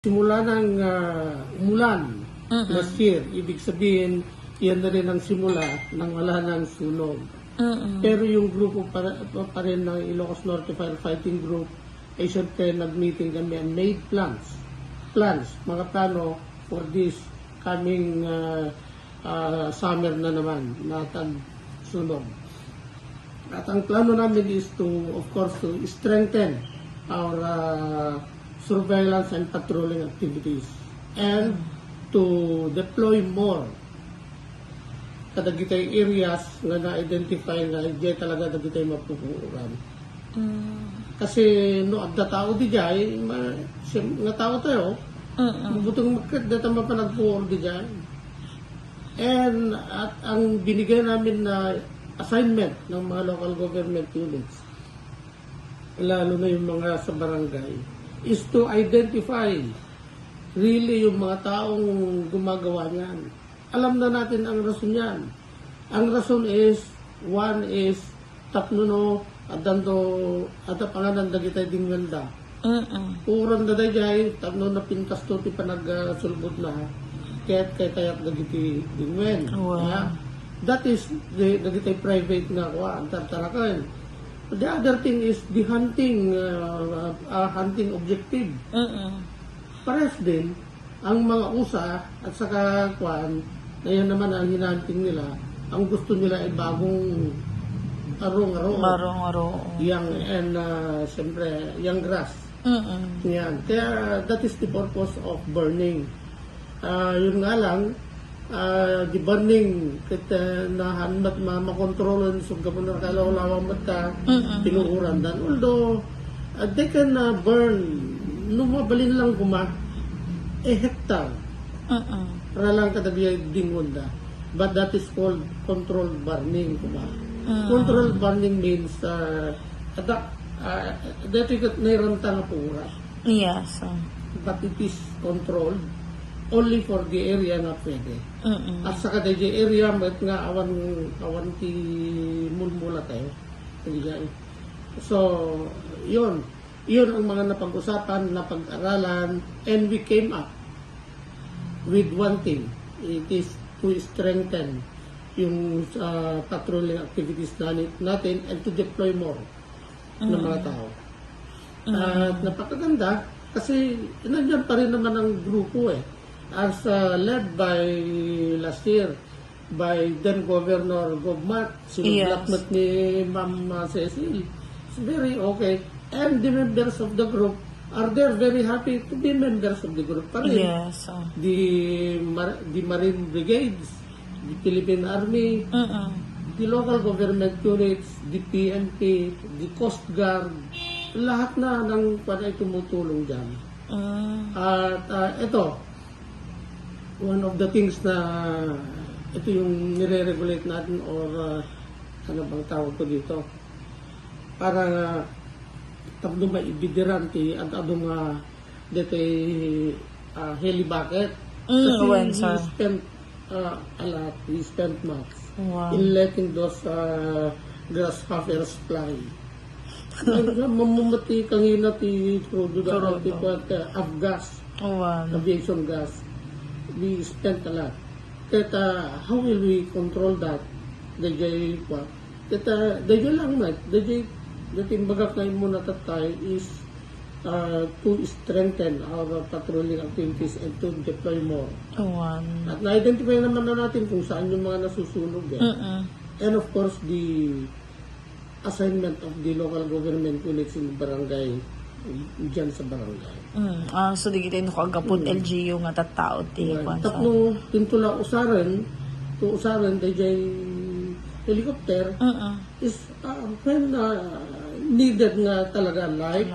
Simula ng umulan last year, ibig sabihin, yan na rin ang simula ng wala ng sunog. Pero yung grupo pa rin ng Ilocos Norte Firefighting Group ay siyempre nag-meeting kami and made plans, mga plano for this coming summer na naman na tag-sunog. At ang plano namin is to, of course, to strengthen our surveillance and patrolling activities and to deploy more kadagitay areas na na-identify na hindi talaga dagitay mapupuran. Kasi no adda tao di jay, nga tao tayo, butong magkadata mapanagpuor di jay. And at ang binigay namin na assignment ng mga local government units, lalo na yung mga sa barangay, is to identify really yung mga taong gumagawa niyan. Alam na natin ang rason niyan. Ang rason is, one is, tapno ada panganan dagitay dingwenda. Puran da dayjay, tapno na pintas to ti panagsulbod na, kaya't kayak dagiti dingwen. Yeah? That is the dagitay private na kuha, antar-tarakan. The other thing is the hunting objective. Pares din ang mga usa at saka kwan na yan naman ang hinahunting nila. Ang gusto nila ay bagong arong-aro. Young and siyempre young grass. Yan. Kaya that is the purpose of burning. Yun nga lang, di burning kita nahan mat makontrolon sub kapon na kalawlaw mata tinuuran dan although they can burn numabalin lang kuma hektar para lang kadagay dingunda, but that is called controlled burning kuma. Controlled burning means dati kat nairanta nga pura, yes, but it is controlled only for the area nga pwede. At saka the area mat nga awan ti mulmula tayo. So, yun ang mga napag-usapan, napag-aralan, and we came up with one thing. It is to strengthen yung patrolling activities natin and to deploy more ng mga tao. At napakaganda kasi nandiyan pa rin naman ang grupo as led by last year by then Governor Gobmat, sinublockmat ni Ma'am Cecil. It's very okay. And the members of the group are there very happy to be members of the group pa rin. yes, The Marine Brigades, the Philippine Army, the local government units, the PNP, the Coast Guard, lahat na ng ay tumutulong dyan. At ito, one of the things na ito yung nire-regulate natin or ano bang tawag ko dito para tapno maibidiran ti at adong dito heli bucket kasi we spent a lot, we spent much in letting those grasshoppers fly. Mamumati kangina ti product ti avgas, aviation gas. We spent a lot. Kaya how will we control that? Dajay pa. Kaya dajay lang mat. Dajay bagak na muna tatay is to strengthen our patrolling activities and to deploy more. At na-identify naman na natin kung saan yung mga nasusunog. And of course, the assignment of the local government units in barangay dyan sa barangay. So di kita ko agapon LGU nga tattao ti tapno tintula usaran dayjay helicopter is when needed nga talaga live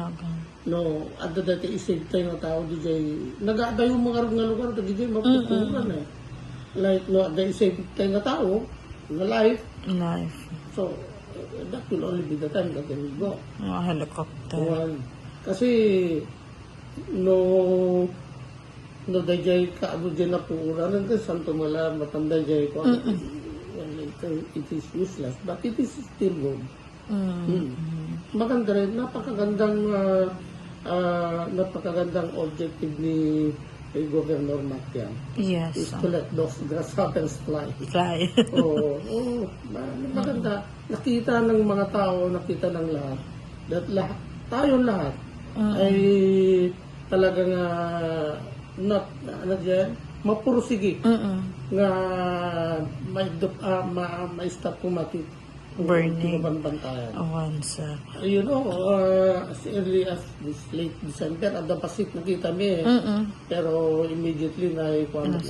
no adda dati isave tayo nga tao dayjay nagaabay yung mga nga lugar dayjay mapupuran like no adda isave tayo nga tao nga live so that will only be the time that they will go helicopter kasi no dayjay kaano dyan na puuranan kasi santo mala matanda jay ko it is useless but it is still good. Maganda rin, napakagandang napakagandang objective ni Governor Macyan Yes. is to let those grasshoppers fly. Fly. Oo, maganda. Nakita ng mga tao, nakita ng lahat, that tayong lahat ay talagang mapursige nga may stop pumatit Burning. bantayan. Once. You know, as early as this late December, ang dapasit nakita mi pero immediately na ikuha na.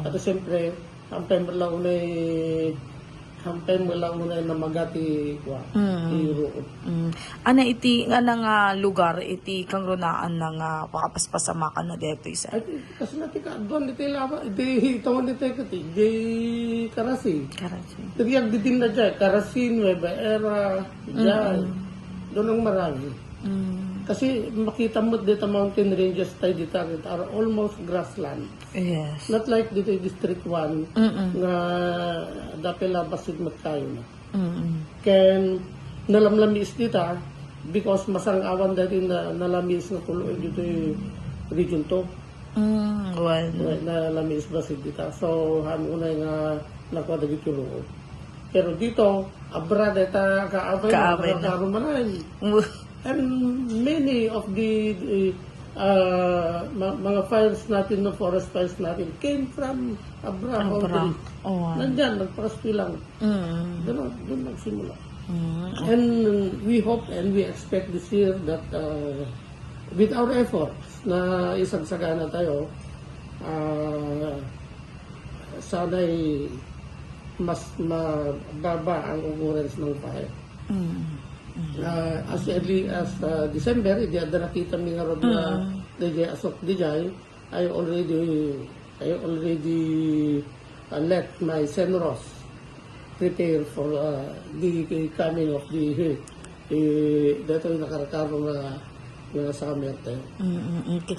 At siyempre, hampay mo lang unay na magati ikuha. Iroon. Ana iti nga nga lugar iti kang runaan na nga pakapaspasama ka na dito isa. Ay, kasi natin kaadwan, iti tawon dito kati, di Karasi. Karachi. Tiyag ditin na dyan, Karasi, Nueva Era, dyan. Doon ang marami. Kasi makita mo dito mountain ranges tayo dito are almost grassland. Yes. Not like dito District 1 nga dapil labasid magtayo na. Ken nalamlamis dito because masang awan dati na nalamis na tuloy dito yung Region 2. Well. Nalamis basid dito. So unay nga nakuha dito loob. Pero dito, abra dito kaabay na karumanan. And many of the mga fires natin, no, forest fires natin, came from Abra. Nandyan, nagparaspi lang. Doon nagsimula. And we hope and we expect this year that with our efforts na isagsagana tayo, sana'y mas mababa ang occurrence ng fire. As early as December, ada nakita mi nga rod na DJ Asok Dijay, I already let my Senros prepare for the coming of the dato yung nakarakaro nga summer tayo. Okay.